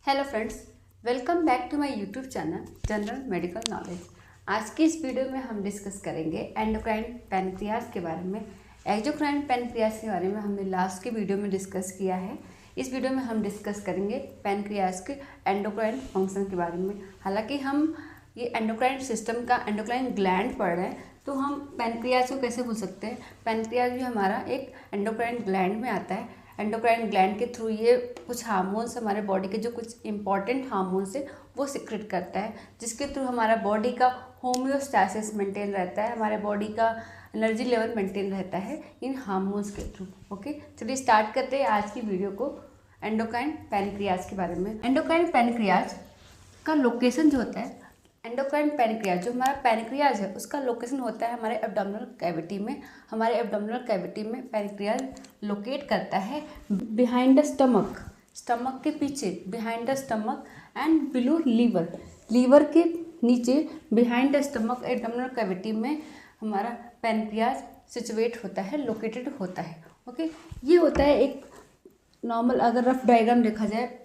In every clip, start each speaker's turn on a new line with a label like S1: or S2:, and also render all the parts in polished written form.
S1: Hello friends, welcome back to my YouTube channel general medical knowledge. आज की इस video में हम डिस्कस करेंगे एंडोक्राइन पैनक्रियाज के बारे में। एक्सोक्राइन पैनक्रियाज के बारे में हमने लास्ट के वीडियो में डिस्कस किया है। इस वीडियो में हम डिस्कस करेंगे पैनक्रियाज के एंडोक्राइन फंक्शन के बारे में। हालांकि हम ये एंडोक्राइन सिस्टम का एंडोक्राइन ग्लैंड पढ़ रहे हैं, तो हम पैनक्रियाज को कैसे भूल सकते हैं। पैनक्रियाज भी हमारा एक एंडोक्राइन ग्लैंड में आता है। एंडोक्राइन ग्लैंड के थ्रू ये कुछ हार्मोन्स हमारे बॉडी के जो कुछ इंपॉर्टेंट हार्मोन्स है वो सिक्रेट करता है, जिसके थ्रू हमारा बॉडी का होम्योस्टैसिस मेंटेन रहता है, हमारे बॉडी का एनर्जी लेवल मेंटेन रहता है इन हार्मोन्स के थ्रू। ओके, चलिए स्टार्ट करते हैं आज की वीडियो को एंडोक्राइन पैनक्रियाज के बारे में। एंडोक्राइन पैनक्रियाज का लोकेशन जो होता है, एंडोक्राइन पैनक्रियाज जो हमारा पैनक्रियाज है उसका लोकेशन होता है हमारे एब्डोमिनल कैविटी में। हमारे एब्डोमिनल कैविटी में पैनक्रियाज लोकेट करता है बिहाइंड द स्टमक, स्टमक के पीछे, behind the stomach and below liver, liver के नीचे behind the stomach abdominal cavity में हमारा पैनक्रियाज सिचुएट होता है, लोकेटेड होता है। ओके, ये होता है एक नॉर्मल, अगर रफ डायग्राम देखा जाए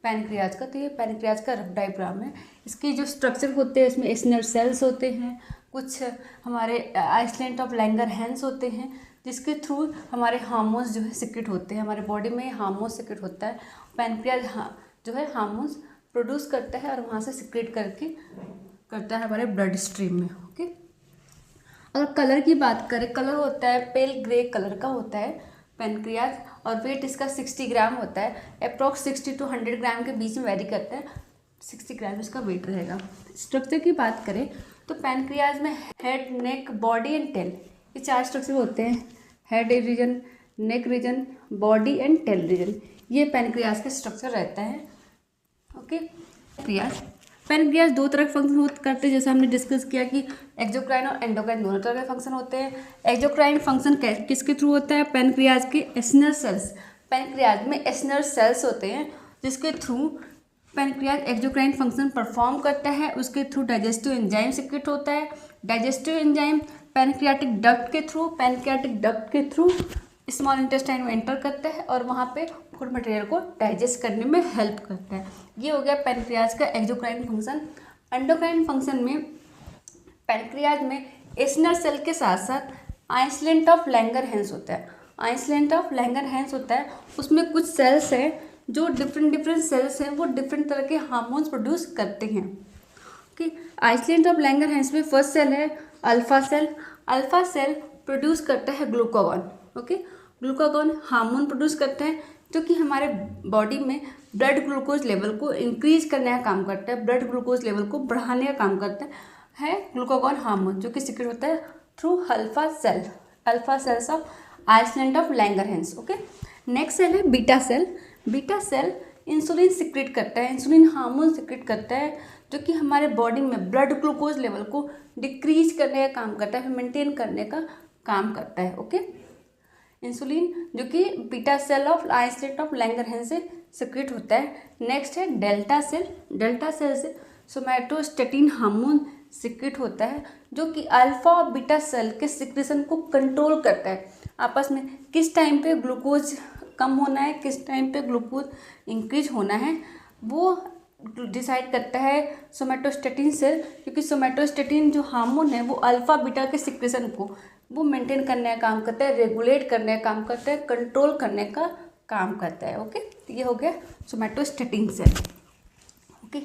S1: पैनक्रियाज का, तो ये पैनक्रियाज का रफ डायग्राम है। इसके जो स्ट्रक्चर होते हैं इसमें एसिनल सेल्स होते हैं, कुछ हमारे आइसलैंड ऑफ लैंगरहैंस होते हैं, जिसके थ्रू हमारे हार्मोन्स जो है सिक्रेट होते हैं। हमारे बॉडी में हार्मोन्स सिक्रेट होता है, पैनक्रियाज जो है हार्मोन्स प्रोड्यूस करता है और वहाँ से सिक्रेट करके करता है हमारे ब्लड स्ट्रीम में। ओके, अगर कलर की बात करें, कलर होता है पेल ग्रे कलर का होता है पैनक्रियाज, और वेट इसका 60 ग्राम होता है। अप्रॉक्स 60 to 100 ग्राम के बीच में वेरी करता है, 60 ग्राम इसका वेट रहेगा। स्ट्रक्चर की बात करें तो पैनक्रियाज में head, neck, body and tail, ये 4 स्ट्रक्चर होते हैं। Head region, neck region, body and tail region, ये पैनक्रियाज का स्ट्रक्चर रहता है। ओके, पैनक्रियाज 2 तरह के फंक्शन करते हैं, जैसे हमने डिस्कस किया कि एक्सोक्राइन और एंडोक्राइन दोनों तरह के फंक्शन होते हैं। एक्सोक्राइन फंक्शन किसके थ्रू होता है? पैनक्रियाज के एसिनल सेल्स, पैनक्रियाज में एसिनल सेल्स होते हैं जिसके through pancreas exocrine function perform करता है। उसके थ्रू डाइजेस्टिव एंजाइम सिक्रेट होता है। डाइजेस्टिव एंजाइम पैनक्रियाटिक डक्ट के थ्रू स्मॉल इंटेस्टाइन में एंटर करता है और वहाँ पे फूड मटेरियल को डाइजेस्ट करने में हेल्प करता है। ये हो गया पैनक्रियाज का एक्सोक्राइन फंक्शन। एंडोक्राइन फंक्शन में पैनक्रियाज में एसिनल सेल के साथ साथ आइसलैंड ऑफ लैंगरहैंस होता है। आइसलैंड ऑफ लैंगरहैंस होता है, उसमें कुछ सेल्स हैं जो डिफरेंट सेल्स हैं, वो डिफरेंट तरह के हार्मोन्स प्रोड्यूस करते हैं। ओके, आइसलैंड ऑफ लैंगरहैंस में फर्स्ट सेल है alpha cell. Alpha cell produce करता है glucagon. Okay, glucagon hormone produce करता है जो कि हमारे बॉडी में ब्लड ग्लूकोज लेवल को इंक्रीज करने का काम करता है, ब्लड ग्लूकोज लेवल को बढ़ाने का काम करता है ग्लूकागॉन हार्मोन, जो कि सिक्रेट होता है through alpha cells of island of Langerhans. Okay, next cell है beta cell. Beta cell insulin secrete करता है, इंसुलिन हार्मोन सिक्रेट करता है, जो कि हमारे बॉडी में ब्लड ग्लूकोज लेवल को डिक्रीज करने का काम करता है, मेंटेन करने का काम करता है। ओके, इंसुलिन जो कि beta cell of island of Langerhans से सिक्रेट होता है। नेक्स्ट है डेल्टा सेल। डेल्टा सेल से सोमैटोस्टेटिन हार्मोन सिक्रेट होता है, जो कि अल्फा और बीटा सेल के सिक्रेशन को कंट्रोल करता है। आपस में किस टाइम पे ग्लूकोज कम होना है, किस टाइम पे ग्लूकोज इंक्रीज होना है, वो डिसाइड करता है सोमैटोस्टेटिन सेल, क्योंकि सोमैटोस्टेटिन जो हार्मोन है वो अल्फा बीटा के सिक्रेशन को वो मेंटेन करने का काम करता है, रेगुलेट करने का काम करता है, कंट्रोल करने का काम करता है। ओके, तो ये हो गया सोमैटोस्टेटिन सेल। ओके,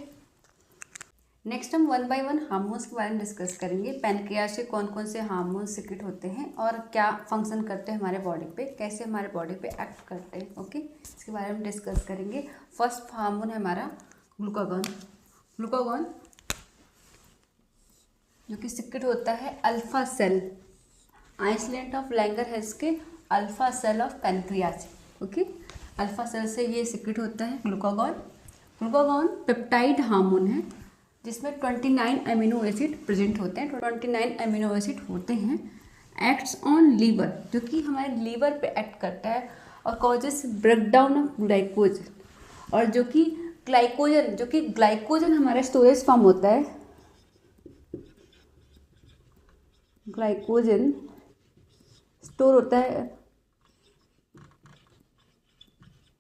S1: नेक्स्ट हम 1 by 1 हार्मोन्स के बारे में डिस्कस करेंगे। पैनक्रियाज से कौन कौन से हार्मोन्स सिक्रेट होते हैं और क्या फंक्शन करते हैं हमारे बॉडी पे, कैसे हमारे बॉडी पे एक्ट करते हैं। ओके, इसके बारे में डिस्कस करेंगे। फर्स्ट हार्मोन है हमारा ग्लूकागॉन। ग्लूकागॉन जो कि सिक्रेट होता है alpha cell, island of Langerhans के alpha cell of pancreas. Okay, alpha cell से ये सिक्रेट होता है ग्लूकागॉन। ग्लूकागॉन पेप्टाइड हार्मोन है जिसमें 29 अमीनो एसिड प्रेजेंट होते हैं, 29 अमीनो एसिड होते हैं। एक्ट्स ऑन लीवर, जो कि हमारे लीवर पे एक्ट करता है और कॉजेस ब्रेकडाउन ऑफ ग्लाइकोजन, और जो कि ग्लाइकोजन हमारा स्टोरेज फॉर्म होता है। ग्लाइकोजन स्टोर होता है।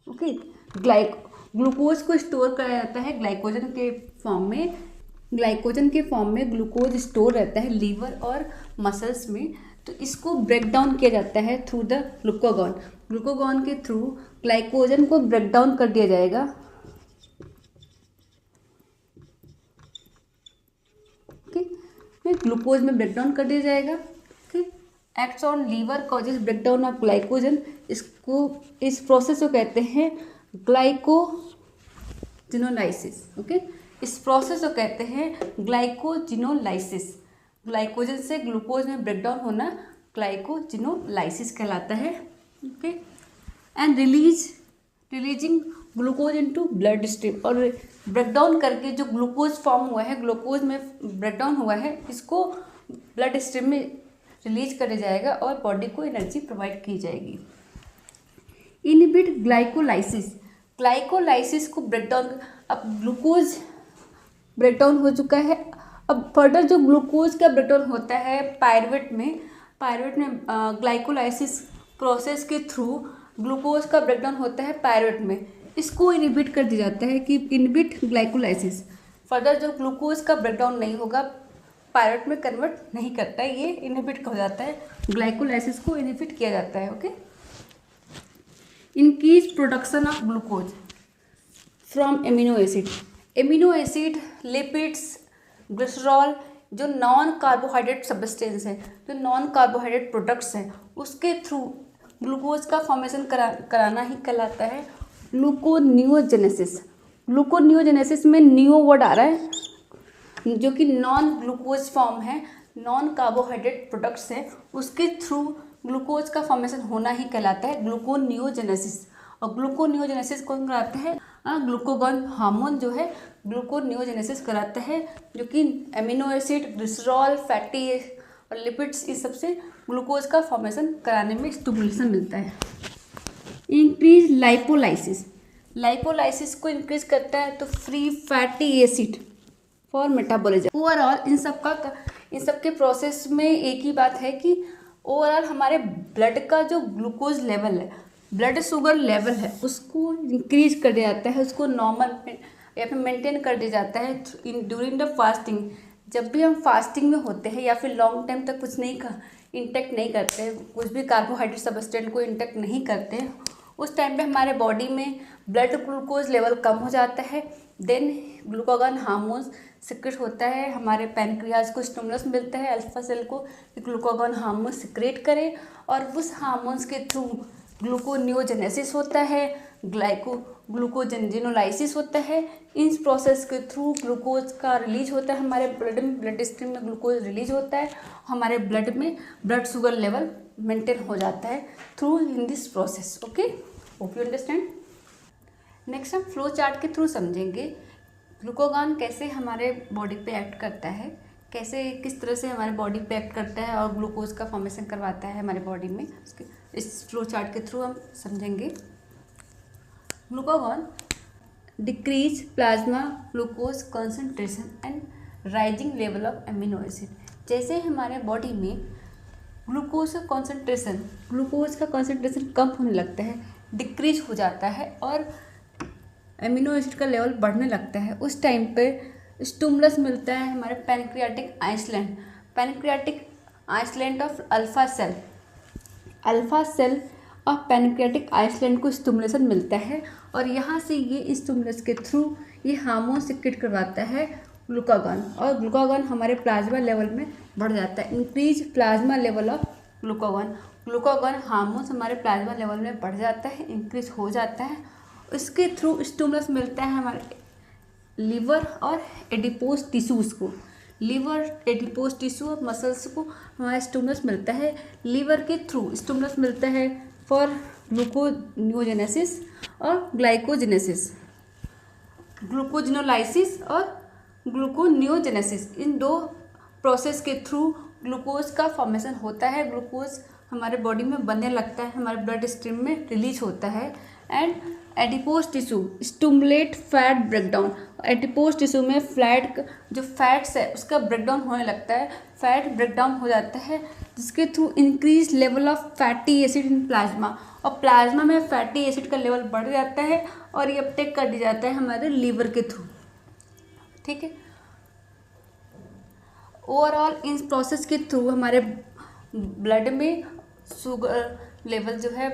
S1: ओके, ग्लूकोज को स्टोर करा जाता है ग्लाइकोजन के फॉर्म में। ग्लाइकोजन के फॉर्म में ग्लूकोज स्टोर रहता है लीवर और मसल्स में। तो इसको ब्रेक डाउन किया जाता है थ्रू द ग्लूकागॉन। ग्लूकागॉन के थ्रू ग्लाइकोजन को ब्रेक डाउन कर दिया जाएगा। ओके, ग्लूकोज में ब्रेक डाउन कर दिया जाएगा। Okay, acts on liver causes break down of glycogen. इस प्रोसेस को कहते हैं ग्लाइकोजिनोलाइसिस। ओके, इस प्रोसेस को कहते हैं ग्लाइकोजिनोलाइसिस। ग्लाइकोजन से ग्लूकोज में ब्रेकडाउन होना ग्लाइकोजिनोलाइसिस कहलाता है। Okay, and releasing glucose into blood stream. और ब्रेकडाउन करके जो ग्लूकोज फॉर्म हुआ है, ग्लूकोज में ब्रेकडाउन हुआ है, इसको ब्लड स्ट्रीम में रिलीज कर दिया जाएगा और बॉडी को एनर्जी प्रोवाइड की जाएगी। Inhibit glycolysis. ग्लाइकोलाइसिस को ब्रेकडाउन, अब ग्लूकोज ब्रेकडाउन हो चुका है, अब फर्दर जो ग्लूकोज का ब्रेकडाउन होता है पायरुवेट में ग्लाइकोलाइसिस प्रोसेस के थ्रू ग्लूकोज का ब्रेकडाउन होता है पायरुवेट में। इसको इनहिबिट कर दिया जाता है कि इनहिबिट ग्लाइकोलाइसिस। फर्दर जो ग्लूकोज का ब्रेकडाउन नहीं होगा, पायरुवेट में कन्वर्ट नहीं करता है, ये इनहिबिट हो जाता है, ग्लाइकोलाइसिस को इनहिबिट किया जाता है। Okay, increase production of glucose from amino acid. Amino acid, lipids, glycerol, जो नॉन कार्बोहाइड्रेट सब्सटेंस है, जो नॉन कार्बोहाइड्रेट प्रोडक्ट्स हैं, उसके थ्रू ग्लूकोज का फॉर्मेशन कराना ही कहलाता है ग्लूकोनियोजेनेसिस। ग्लूकोनियोजेनेसिस में नियो वर्ड आ रहा है, जो कि नॉन ग्लूकोज फॉर्म है, नॉन कार्बोहाइड्रेट प्रोडक्ट्स हैं, उसके थ्रू ग्लूकोज का फॉर्मेशन होना ही कहलाता है ग्लूकोनियोजेनेसिस। और ग्लूकोनियोजेनेसिस कौन कराता है? ग्लूकागॉन हार्मोन जो है ग्लूकोनियोजेनेसिस कराता है, जो कि एमिनो एसिड, ग्लिसरॉल, फैटी और लिपिड्स, इस सब से ग्लूकोज का फॉर्मेशन कराने में स्टिमुलेशन मिलता है। Increase lipolysis. लाइपोलाइसिस को इंक्रीज करता है तो free fatty acid for metabolism. Overall इन सब के प्रोसेस में एक ही बात है कि ओवरऑल हमारे ब्लड का जो ग्लूकोज लेवल है, ब्लड शुगर लेवल है, उसको इंक्रीज कर दिया जाता है, उसको नॉर्मल या फिर मेंटेन कर दिया जाता है ड्यूरिंग द फास्टिंग। जब भी हम फास्टिंग में होते हैं या फिर लॉन्ग टाइम तक कुछ नहीं इंटेक्ट नहीं करते, कुछ भी कार्बोहाइड्रेट सब्सटेंस को इंटेक्ट नहीं करते, उस टाइम पे हमारे बॉडी में ब्लड ग्लूकोज लेवल कम हो जाता है। देन ग्लूकागॉन हार्मोन्स सिक्रेट होता है, हमारे पैनक्रियाज को स्टिमुलस मिलता है अल्फा सेल को कि ग्लूकागॉन हार्मोन सिक्रेट करे, और उस हार्मोन्स के थ्रू ग्लूकोनियोजेनेसिस होता है, ग्लूकोजिनोलाइसिस होता है। इन प्रोसेस के थ्रू ग्लूकोज का रिलीज होता है हमारे ब्लड में, ब्लड स्ट्रीम में ग्लूकोज रिलीज होता है, हमारे ब्लड में ब्लड शुगर लेवल मेंटेन हो जाता है through in this process. Okay, hope you understand. Next हम फ्लो चार्ट के थ्रू समझेंगे ग्लूकागॉन कैसे हमारे बॉडी पे एक्ट करता है, किस तरह से हमारे बॉडी पे एक्ट करता है और ग्लूकोज का फॉर्मेशन करवाता है हमारे बॉडी में। इस फ्लो चार्ट के थ्रू हम समझेंगे। Glucagon decrease plasma glucose concentration and rising level of amino acid. जैसे हमारे बॉडी में ग्लूकोज का कंसंट्रेशन कम होने लगता है, डिक्रीज हो जाता है और एमिनो एसिड का लेवल बढ़ने लगता है, उस टाइम पे स्टिमुलस मिलता है हमारे pancreatic island of alpha cell of pancreatic island को स्टिमुलेशन मिलता है, और यहाँ से ये स्टिमुलस के थ्रू ये हार्मोन सिक्रेट करवाता है ग्लूकागॉन, और ग्लूकागॉन हमारे प्लाज्मा लेवल में बढ़ जाता है। Increase plasma level of glucagon hormones हमारे प्लाज्मा लेवल में बढ़ जाता है, इंक्रीज हो जाता है। इसके थ्रू स्टिमुलस मिलता है हमारे लीवर और एडिपोज टिश्यूज़ को, और मसल्स को हमारा स्टिमुलस मिलता है। लीवर के थ्रू स्टिमुलस मिलता है फॉर ग्लूकोनियोजेनेसिस और ग्लूकोजिनोलाइसिस और ग्लूकोनियोजेनेसिस। इन दो प्रोसेस के थ्रू ग्लूकोज का फॉर्मेशन होता है, ग्लूकोज हमारे बॉडी में बनने लगता है, हमारे ब्लड स्ट्रीम में रिलीज होता है। And adipose tissue stimulate fat breakdown. Adipose tissue में जो फैट्स है उसका ब्रेकडाउन होने लगता है, फैट ब्रेकडाउन हो जाता है, जिसके through increase level of fatty acid in plasma, और प्लाज्मा में फैटी एसिड का लेवल बढ़ जाता है और ये अपटेक कर दिया जाता है हमारे लीवर के थ्रू। ठीक है, ओवरऑल इस प्रोसेस के थ्रू हमारे ब्लड में शुगर लेवल जो है,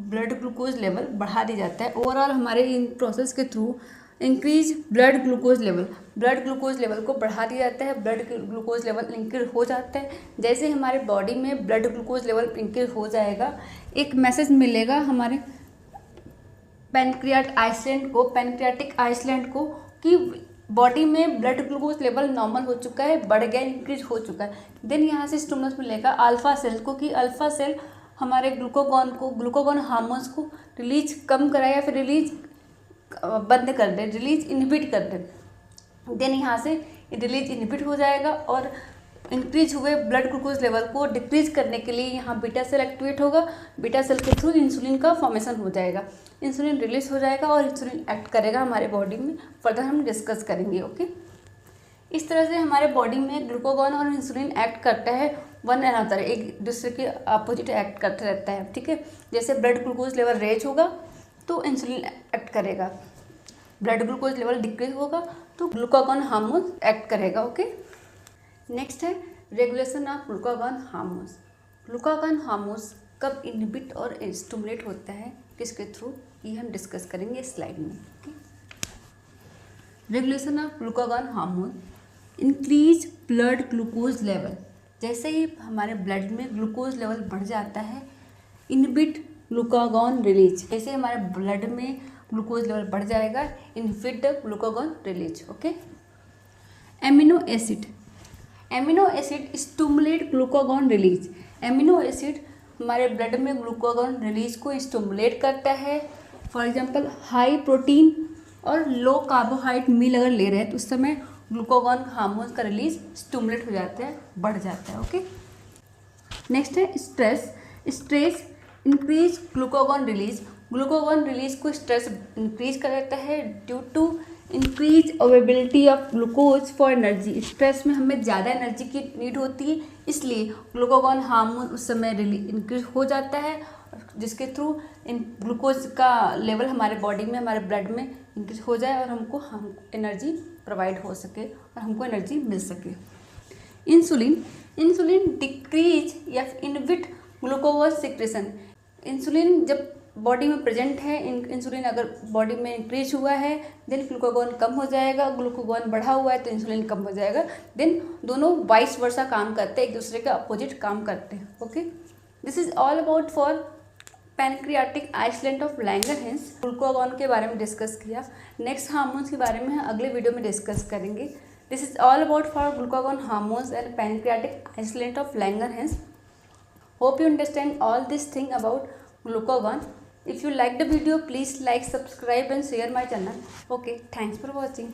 S1: ब्लड ग्लूकोज लेवल बढ़ा दिया जाता है। ओवरऑल हमारे इन प्रोसेस के through increase blood glucose level को बढ़ा दिया जाता है। ब्लड ग्लूकोज लेवल इंक्रीज हो जाता है। जैसे हमारे बॉडी में ब्लड ग्लूकोज लेवल इंक्रीज हो जाएगा, एक मैसेज मिलेगा हमारे पैनक्रियाटिक आइसलैंड को कि बॉडी में ब्लड ग्लूकोज लेवल नॉर्मल हो चुका है, बढ़ गया, इंक्रीज हो चुका है। देन यहाँ से स्टिमुलस मिलेगा अल्फा सेल को कि अल्फा सेल हमारे ग्लूकागॉन हार्मोन्स को रिलीज कम कराए या फिर रिलीज बंद कर दे, रिलीज इनहिबिट कर दे। देन यहाँ से रिलीज इनहिबिट हो जाएगा और इंक्रीज हुए ब्लड ग्लूकोज लेवल को डिक्रीज करने के लिए यहाँ बीटा सेल एक्टिवेट होगा। बीटा सेल के थ्रू इंसुलिन का फॉर्मेशन हो जाएगा, इंसुलिन रिलीज हो जाएगा और इंसुलिन एक्ट करेगा हमारे बॉडी में। फर्दर हम डिस्कस करेंगे। ओके, इस तरह से हमारे बॉडी में ग्लूकागॉन और इंसुलिन एक्ट करता है वन अनदर, एक दूसरे के अपोजिट एक्ट करता रहता है। ठीक है, जैसे ब्लड ग्लूकोज लेवल रेज होगा तो इंसुलिन एक्ट करेगा, ब्लड ग्लूकोज लेवल डिक्रीज होगा तो ग्लूकागॉन हार्मोन एक्ट करेगा। ओके, नेक्स्ट है regulation of glucagon hormones. Glucagon hormones कब इनहिबिट और स्टिमुलेट होता है, किसके थ्रू, ये हम डिस्कस करेंगे इस स्लाइड में। Regulation of glucagon hormone increase blood glucose level. जैसे ही हमारे ब्लड में ग्लूकोज लेवल बढ़ जाता है, इनहिबिट ग्लूकागॉन रिलीज, जैसे हमारे ब्लड में ग्लूकोज लेवल बढ़ जाएगा, inhibit the glucagon release. Okay, amino acid stimulate glucagon release. Amino acid हमारे ब्लड में ग्लूकागॉन रिलीज को स्टिमुलेट करता है। फॉर एग्जांपल हाई प्रोटीन और लो कार्बोहाइड्रेट मील अगर ले रहे हैं तो उस समय ग्लूकागॉन हार्मोन्स का रिलीज स्टिमुलेट हो जाता है, बढ़ जाता है। ओके, नेक्स्ट है stress increase glucagon release. Glucagon release को स्ट्रेस इंक्रीज कर देता है due to increase availability of glucose for energy. Stress में हमें ज़्यादा एनर्जी की नीड होती है, इसलिए ग्लूकागॉन हार्मोन उस समय इंक्रीज हो जाता है, जिसके थ्रू ग्लूकोज का लेवल हमारे बॉडी में, हमारे ब्लड में इंक्रीज हो जाए और हमको एनर्जी प्रोवाइड हो सके और हमको एनर्जी मिल सके। इंसुलिन डिक्रीज या इनहिबिट ग्लूकोज सिक्रेशन। इंसुलिन जब बॉडी में प्रेजेंट है, इंसुलिन अगर बॉडी में इंक्रीज हुआ है, देन ग्लूकागॉन कम हो जाएगा, ग्लूकागॉन बढ़ा हुआ है तो इंसुलिन कम हो जाएगा। देन दोनों वाइस वर्सा काम करते हैं, एक दूसरे के अपोजिट काम करते हैं। Okay, this is all about for pancreatic island of Langerhans. Glucagon के बारे में डिस्कस किया। नेक्स्ट हार्मोन्स के बारे में अगले वीडियो में डिस्कस करेंगे। This is all about for glucagon hormones and pancreatic island of Langerhans. Hope you understand all this thing about glucagon. If you like the video, please like, subscribe and share my channel. Okay, thanks for watching.